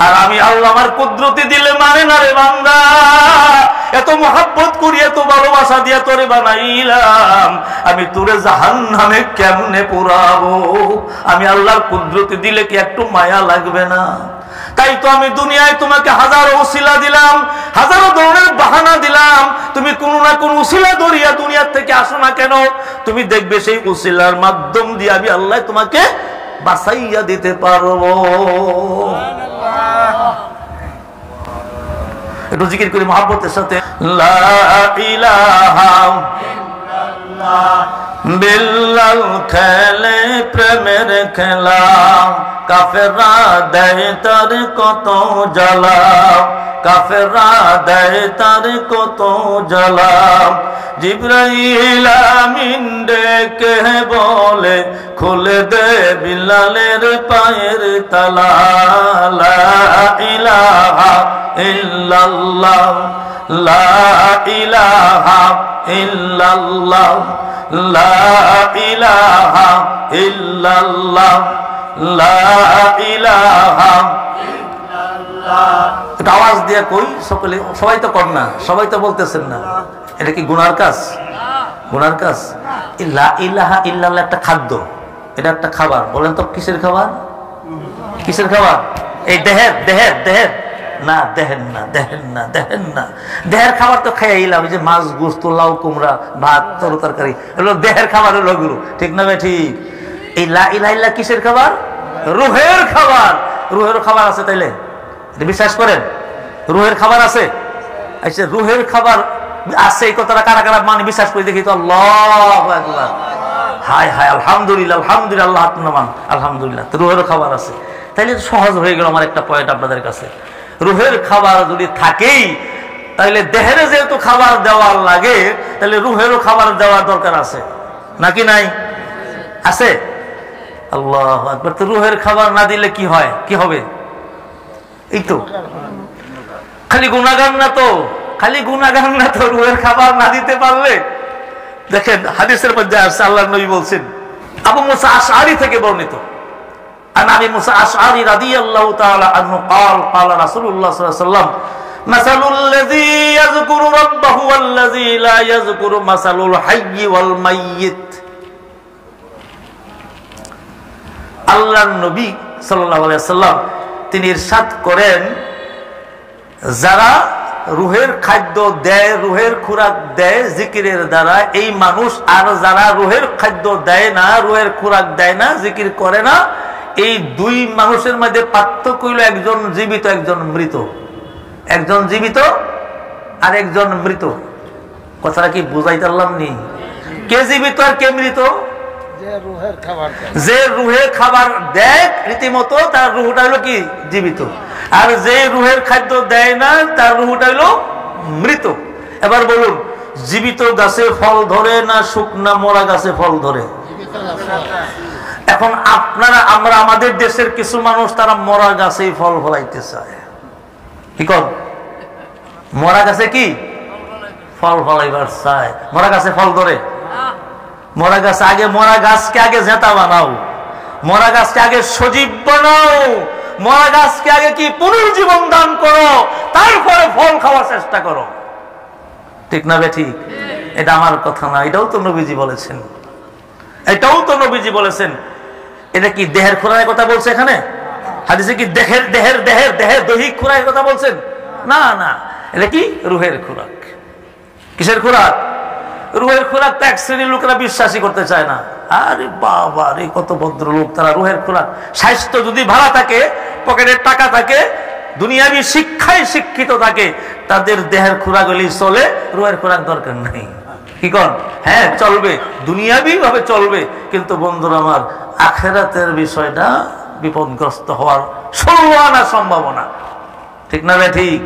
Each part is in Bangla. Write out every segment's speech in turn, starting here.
আর আমি আল্লাহ আমার কুদরতি দিলে মানে না রে বান্দা। এত মহব্বত করি, এত ভালোবাসা দিয়া তোরে বানাইলাম, আমি তোরে জাহান্নামে কেমনে পোড়াবো? আমি আল্লাহর কুদরতি দিলে কি একটু মায়া লাগবে না? তাই তো আমি দুনিয়ায় তোমাকে হাজারো উসিলা দিলাম, হাজারো ধরনের বাহানা দিলাম, তুমি কোনো না কোনো উসিলা ধরিয়া দুনিয়া থেকে আসো না কেন? তুমি দেখবে সেই উসিলার মাধ্যম দিয়ে আমি আল্লাহ তোমাকে বাঁচাইয়া দিতে পারবো। একটু জিকির করি মহব্বতের সাথে, লা ইলাহা ইল্লাল্লাহ বিল্লাল খেলে প্রেমের খেলা, কাফেররা দেয় তার কত জ্বালা, কাফেররা দেয় তার কত জ্বালা। জিবরাইল আমিন ডেকে বলে খুলে দে বিলালের পায়ের তালা, লা ইলাহা ইল্লাল্লাহ লা ইলাহা ইল্লাল্লাহ লা ইলাহা ইল্লাল্লাহ লা ইলাহা ইল্লাল্লাহ। এটা আওয়াজ দিয়ে কই সকলে, সবাই তো কর না, সবাই তো বলতেছেন না। এটা কি গুনার কাজ? গুনার কাজ? লা ইলাহা ইল্লাল্লাহ একটা খাদ্য, এটা একটা খাবার। বলেন তো কিসের খাবার? কিসের খাবার? এই দেহের দেহের দেহের না, দেখেন না, দেখেন না, দেখেন না। দেহের খাবার তো খাইলাম, যে মাছ, গোস্ত, লাউ, কুমড়া, ভাত, তরু তরকারি, এগুলো দেহের খাবার হলো গুরু, ঠিক না ভাই? ঠিক। এই লা ইলাহা ইল্লাল্লাহ কিসের খাবার? রুহের খাবার। রুহের খাবার আছে তাইলে বিশ্বাস করেন? রুহের খাবার আছে? আচ্ছা, রুহের খাবার আছে এই কথাটা কারা কারা মানে বিশ্বাস করে দেখি তো? আল্লাহু আকবার, হায় হায়, আলহামদুলিল্লাহ, আলহামদুলিল্লাহ, আলহামদুলিল্লাহ। তো রুহের খাবার আছে, তাইলে সহজ হয়ে গেল আমার একটা পয়েন্ট আপনাদের কাছে। রুহের খাবার যদি থাকেই, তাহলে দেহের যেহেতু খাবার দেওয়ার লাগে, তাহলে রুহেরও খাবার দেওয়ার দরকার আছে নাকি নাই? আছে। আল্লাহু আকবার। তো রুহের খাবার না দিলে কি হয়? কি হবে? এই তো খালি গুনাহগার না তো, খালি গুনাহগার না তো, রুহের খাবার না দিতে পারলে। দেখেন হাদিসের মধ্যে আসছে, আল্লাহর নবী বলছেন, আবু মুসা আশআরী থেকে বর্ণিত, عن أبي موسى الأشعري رضي الله تعالى عنه قال قال رسول الله صلى الله عليه وسلم مثل الذي يذكر ربه والذي لا يذكر مثل الحي والميت। আল্লাহর নবী সাল্লাল্লাহু আলাইহি ওয়াসাল্লাম তিনি ইরশাদ করেন, যারা রুহের খাদ্য দেয়, রুহের খোরাক দেয় জিকিরের দ্বারা, এই মানুষ, আর যারা রুহের খাদ্য দেয় না, রুহের খোরাক দেয় না, জিকির করে না, এই দুই মানুষের মধ্যে পার্থক্য হইল একজন জীবিত, একজন মৃত। একজন জীবিত আর একজন মৃত। কথাটা কি বুঝাইতে পারলাম নি? কে জীবিত আর কে মৃত? যে রুহের খাবার দেয় রীতিমতো, তার রুহটা হইল কি? জীবিত। আর যে রুহের খাদ্য দেয় না, তার রুহটা হইল মৃত। এবার বলুন, জীবিত গাছে ফল ধরে না শুকনা মরা গাছে ফল ধরে? এখন আপনারা, আমরা, আমাদের দেশের কিছু মানুষ তারা মরা গাছেই ফল ফলাইতে চায়। কি কর? মরা গাছে কি ফল ফলাইবার চায়? মরা গাছে ফল ধরে? মরা গাছ আগে, মরা গাছকে আগে জেতা বানাও, মরা গাছকে আগে সজীব বানাও, মরা গাছকে আগে কি পুনর্জীবন দান করো, তারপরে ফল খাওয়ার চেষ্টা করো। ঠিক না বে? ঠিক। এটা আমার কথা না, এটাও তো নবীজি বলেছেন, এটাও তো নবীজি বলেছেন। এটা কি দেহের খোরাকের কথা বলছে এখানে? হাদিসে কি দেহের দেহের দেহের দেহের দৈহিক খোরাকের কথা বলছেন? না না, এটা কি রুহের খোরাক। কিসের খোরাক? রুহের খোরাক। তো এক শ্রেণীর লোকেরা বিশ্বাসই করতে চায় না। আরে বাবা রে, কত ভদ্র লোক তারা! রুহের খোরাক। স্বাস্থ্য যদি ভালো থাকে, পকেটের টাকা থাকে, দুনিয়াবি শিক্ষায় শিক্ষিত থাকে, তাদের দেহের খোরাক হলেই চলে, রুহের খোরাক দরকার নাই। কি কর? হ্যাঁ চলবে, দুনিয়াবি ভাবে চলবে, কিন্তু বন্ধুরা আমার, আখিরাতের বিষয়টা বিপদগ্রস্ত হওয়ার 16 আনা সম্ভাবনা। ঠিক না রে? ঠিক।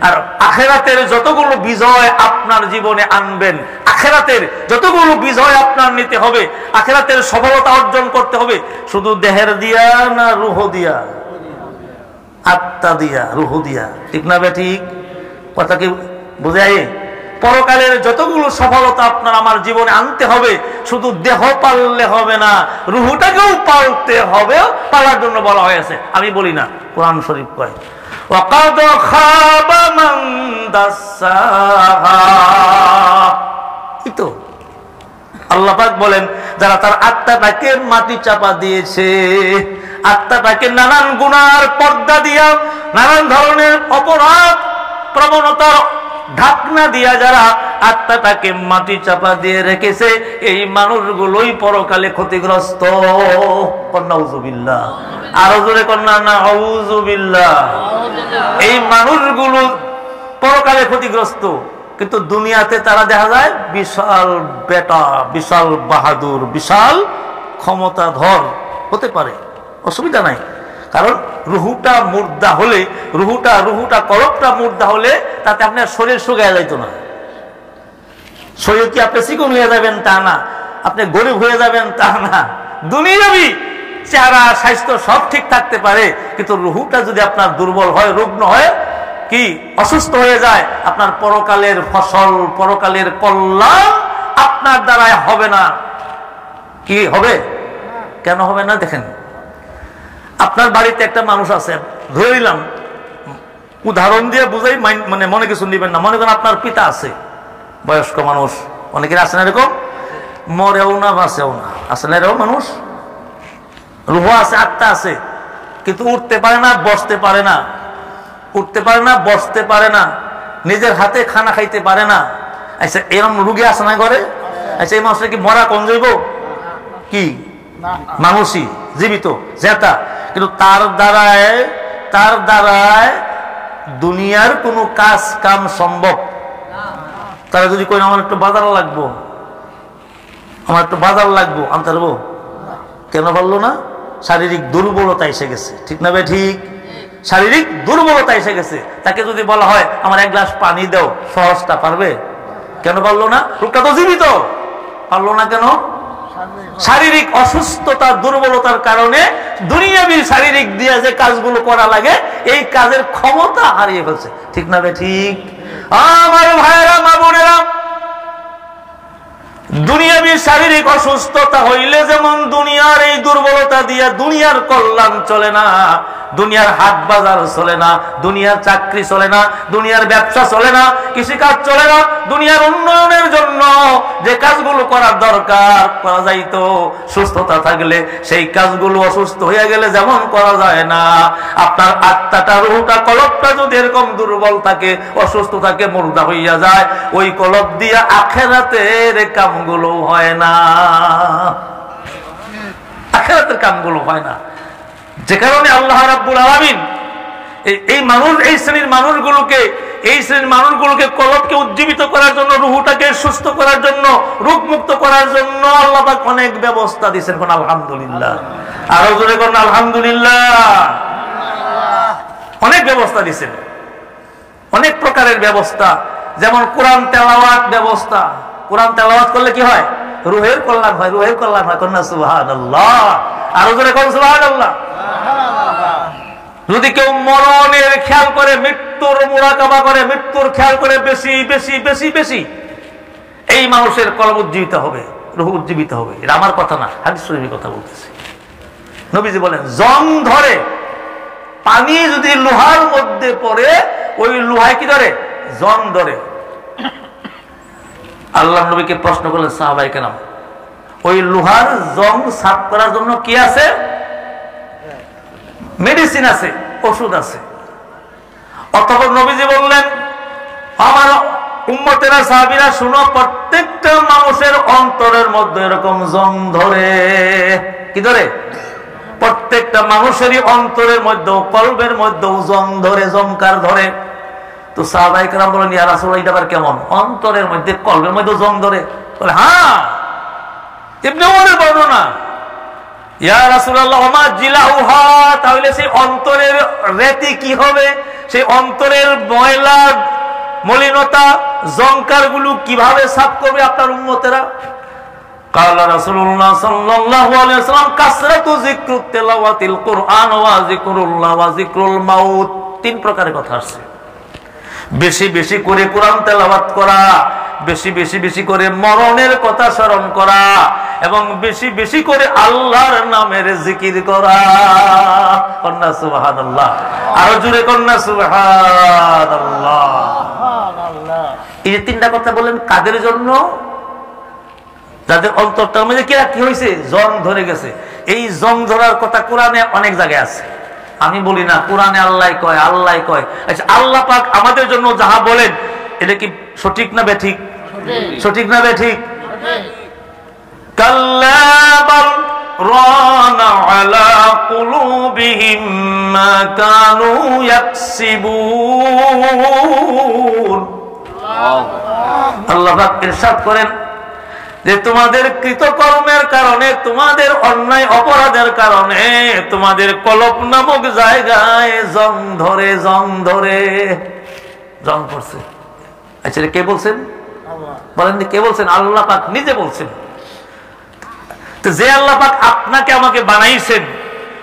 আর আখিরাতের যতগুলো বিজয় আপনার জীবনে আনবেন, আখিরাতের যতগুলো বিজয় আপনার নিতে হবে, আখিরাতের সফলতা অর্জন করতে হবে, শুধু দেহের দিয়া না রূহ দিয়া? আত্মা দিয়া, রূহ দিয়া। ঠিক না বে? ঠিক। কথা কি বুঝাই? পরকালের যতগুলো সফলতা আপনার আমার জীবনে আনতে হবে, শুধু দেহ পাললে হবে না, রুহটাকেও পালতে হবে। পালার জন্য বলা হয়েছে, আমি বলি না, কোরআন শরীফ কয় ওয়াকাদ খাবা মান দাসাহা। তো আল্লাহ পাক বলেন, যারা তার আত্মাটাকে মাটি চাপা দিয়েছে, আত্মাটাকে নানান গুনার পর্দা দিয়া, নানান ধরনের অপরাধ প্রবণতার ঢাকনা দিয়া যারা আত্মাটাকে মাটি চাপা দিয়ে রেখেছে, এই মানুষগুলোই পরকালে ক্ষতিগ্রস্ত। নাউযুবিল্লাহ, আরো জোরে কন্যা নাউযুবিল্লাহ। এই মানুষগুলো পরকালে ক্ষতিগ্রস্ত, কিন্তু দুনিয়াতে তারা দেখা যায় বিশাল বেটা, বিশাল বাহাদুর, বিশাল ক্ষমতাধর হতে পারে, অসুবিধা নাই। কারণ রুহুটা মুর্দা হলে, রুহুটা কলবটা মুর্দা হলে তাতে আপনার শরীর শুকায় যাইতো না। শরীর কি আপনি চিকন হয়ে যাবেন তা না, আপনি গরিব হয়ে যাবেন তা না, দুনিয়াবি চেহারা স্বাস্থ্য সব ঠিক থাকতে পারে, কিন্তু রুহুটা যদি আপনার দুর্বল হয়, রুগ্ন হয়, কি অসুস্থ হয়ে যায়, আপনার পরকালের ফসল, পরকালের কল্যাণ আপনার দ্বারায় হবে না। কি হবে? কেন হবে না? দেখেন, আপনার বাড়িতে একটা মানুষ আছে, ধরে নিলাম, উদাহরণ দিয়ে বুঝাই, মানে মনে কিছু নিবেন না। মনে করেন আপনার পিতা আছে, বয়স্ক মানুষ, অনেকের আছে না এরকম, মরেও না বাঁচেও না, আছে না এরকম মানুষ? রুহ আছে, আত্মা আছে, কিন্তু উঠতে পারে না, বসতে পারে না, উঠতে পারে না, বসতে পারে না, নিজের হাতে খানা খাইতে পারে না। আচ্ছা, এরকম রুগী আছে না ঘরে? আচ্ছা, এই মানুষটা কি মরা কোন যাইব? কি মানুষই, জীবিত, জেতা, কিন্তু তার দ্বারায় দুনিয়ার কোন কাজ কাম সম্ভব? তারা যদি কই আমার একটু বাজার লাগবো, আমার একটু বাজার লাগবো, আনতে পারবো? কেন পারলো না? শারীরিক দুর্বলতা এসে গেছে, ঠিক না ভাই? ঠিক, শারীরিক দুর্বলতা এসে গেছে। তাকে যদি বলা হয় আমার এক গ্লাস পানি দাও, সহজটা পারবে? কেন পারলো না? লোকটা তো জীবিত, পারলো না কেন? শারীরিক অসুস্থতা, দুর্বলতার কারণে দুনিয়াবি শারীরিক দিয়ে যে কাজগুলো করা লাগে, এই কাজের ক্ষমতা হারিয়ে ফেলছে, ঠিক না ভাই? ঠিক। আমার ভাইয়েরা, মা বোনেরা, দুনিয়াবি শারীরিক অসুস্থতা হইলে যেমন দুনিয়ার এই দুর্বলতা দিয়া দুনিয়ার কল্যাণ চলে না, দুনিয়ার হাট বাজার চলে না, দুনিয়ার চাকরি চলে না, দুনিয়ার ব্যবসা চলে না, কৃষিকাজ চলে না, দুনিয়ার উন্নয়নের জন্য যে কাজগুলো করার দরকার করা যাইতো, সুস্থতা থাকলে সেই কাজগুলো অসুস্থ হয়ে গেলে যেমন করা যায় না, আপনার আত্মাটা, রুহটা, কলবটা যদি এরকম দুর্বল থাকে, অসুস্থ থাকে, মুর্দা হইয়া যায়, ওই কলব দিয়া আখিরাতের কামগুলো হয় না, আখিরাতের কামগুলো হয় না। যে কারণে আল্লাহ রাব্বুল আলামিন এই শ্রেণীর মানুষগুলোকে কলবকে উজ্জীবিত করার জন্য, রুহটাকে সুস্থ করার জন্য, রোগমুক্ত করার জন্য আল্লাহ পাক অনেক ব্যবস্থা দিয়েছেন। কোন আলহামদুলিল্লাহ, আরো জোরে কোন আলহামদুলিল্লাহ। অনেক ব্যবস্থা দিয়েছেন, অনেক প্রকারের ব্যবস্থা, যেমন কোরআন তেলাওয়াত ব্যবস্থা। কোরআন তেলাওয়াত করলে কি হয়? রুহের কল্যাণ হয়, রুহের কল্যাণ হয়। কন্যা সুবহানাল্লাহ, আরো জোরে কোন সুবহানাল্লাহ। যদি কেউ মরণের খেয়াল করে, মৃত্যুর মুরাকাবা করে, মৃত্যুর খেয়াল করে বেশি বেশি বেশি বেশি, এই মানুষের কলব উজ্জীবিত হবে, রুহ উজ্জীবিত হবে। এটা আমার কথা না, হাদিস শরীফের কথা বলতেছি। নবীজি বলেন, জং ধরে, পানি যদি লোহার মধ্যে পড়ে, ওই লোহায় কি ধরে? জং ধরে। আল্লাহ নবীকে প্রশ্ন করলেন সাহাবায়ে কেরাম, ওই লোহার জং সাফ করার জন্য কি আছে? মেডিসিন আছে, ওষুধ আছে। অতঃপর নবীজি বললেন, আমার উম্মতেরা, সাহাবীরা শুনো, প্রত্যেকটা মানুষের অন্তরের মধ্যে এরকম জং ধরে। কি ধরে? প্রত্যেকটা মানুষেরই অন্তরের মধ্যে, কলবের মধ্যে জং ধরে, জংকার ধরে। তো সাহাবায়ে কেরাম বলেন, ইয়া রাসূলুল্লাহ, এটা আবার কেমন? অন্তরের মধ্যে, কলবের মধ্যে জং ধরে? বলে, হ্যাঁ, ইবনে ওমরের বর্ণনা। ইয়া রাসূলুল্লাহ, ওমা জিলাউহা, তাহলে সেই অন্তরের রেতি কি হবে? সেই অন্তরের ময়লা, মলিনতা, জংকার গুলো কিভাবে সাফ করবে আপনার উম্মতেরা? কালা রাসূলুল্লাহ সাল্লাল্লাহু আলাইহি ওয়াসাল্লাম, কাসরাতু যিকরুত তিলাওয়াতিল কুরআন ওয়া যিকরুল্লাহ ওয়া যিকরুল মাউত। তিন প্রকারের কথা আছে। বেশি বেশি করে কোরআন তেলাওয়াত করা, বেশি বেশি বেশি করে মরণের কথা স্মরণ করা, এবং বেশি বেশি করে আল্লাহর নামের জিকির করা। কন্যা সুবহানাল্লাহ, আরো জোরে কন্যা সুবহানাল্লাহ। এই যে তিনটা কথা বলেন কাদের জন্য? যাদের অন্তরটার মধ্যে কি হয়েছে? জং ধরে গেছে। এই জং ধরার কথা কোরআনে অনেক জায়গায় আছে, আমি বলি না, কোরআনে আল্লাহ কয়, আল্লাহ কয়। আচ্ছা, আল্লাহ পাক আমাদের জন্য যাহা বলেন এটা কি সঠিক না বেঠিক? সঠিক না বেঠিক? কাল্লা বাল রানা আলা কুলুবিহিম মা কানু ইয়াকসিবুন। আল্লাহ পাক ইরশাদ করেন যে তোমাদের কৃতকর্মের কারণে, তোমাদের অন্যায় অপরাধের কারণে তোমাদের কলব নামক জায়গায় জং ধরে, জং ধরে, জং পড়ছে। আচ্ছা, কে বলছেন? বলেন কে বলছেন? আল্লাহ পাক নিজে বলছেন। তো যে আল্লাহ পাক আপনাকে আমাকে বানাইছেন,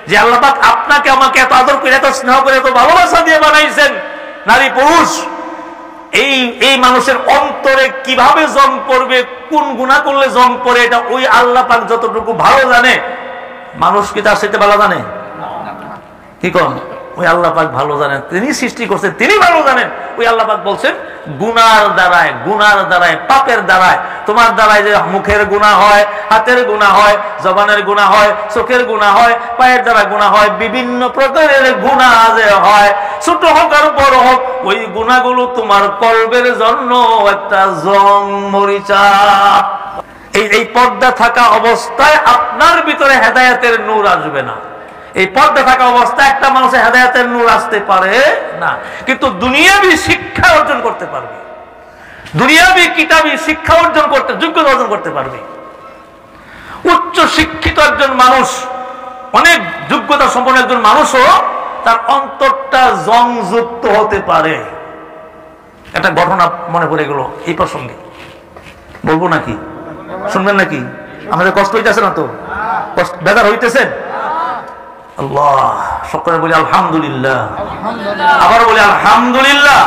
যে আল্লাহ পাক আপনাকে আমাকে এত আদর করে, এত স্নেহ করে, এত ভালোবাসা দিয়ে বানাইছেন, নারী পুরুষ, এই মানুষের অন্তরে কিভাবে জং পড়বে, কোন গুনাহ করলে জং পড়ে, এটা ওই আল্লাহ পাক যতটুকু ভালো জানে। মানুষ কি তার সাথে ভালো জানে? কি কম? ওই আল্লাহ পাক ভালো জানেন, তিনি সৃষ্টি করছেন, তিনি ভালো জানেন। ওই আল্লাহ পাক বলছেন গুনার দ্বারায়, গুনার দ্বারায়, পাপের দ্বারায়, তোমার দ্বারায় যে মুখের গুনাহ হয়, হাতের গুনাহ হয়, জবানের গুনাহ হয়, চোখের গুনাহ হয়, পায়ের দ্বারা গুনাহ হয়, বিভিন্ন প্রকারের গুনাহ যে হয়, ছোট হোক আর বড় হোক, ওই গুনাহগুলো তোমার কলবের জন্য একটা জং মরিচা। এই পর্দা থাকা অবস্থায় আপনার ভিতরে হেদায়েতের নূর আসবে না। এই পর্দা থাকা অবস্থায় একটা মানুষের হেদায়েতের নূর আসতে পারে না, কিন্তু দুনিয়াবি শিক্ষা অর্জন করতে পারবে, দুনিয়াবি কিতাবি শিক্ষা অর্জন করতে, যোগ্যতা অর্জন করতে পারবে। উচ্চ শিক্ষিত একজন মানুষ, অনেক যোগ্যতা সম্পন্ন একজন মানুষও তার অন্তরটা জংযুক্ত হতে পারে। একটা ঘটনা মনে পড়ে গেল এই প্রসঙ্গে, বলবো নাকি? শুনবেন নাকি? আমাদের কষ্ট হইতেছে না তো? বেজার হইতেছেন? আল্লাহ, সকলে বলি আলহামদুলিল্লাহ, আবার বলি আলহামদুলিল্লাহ।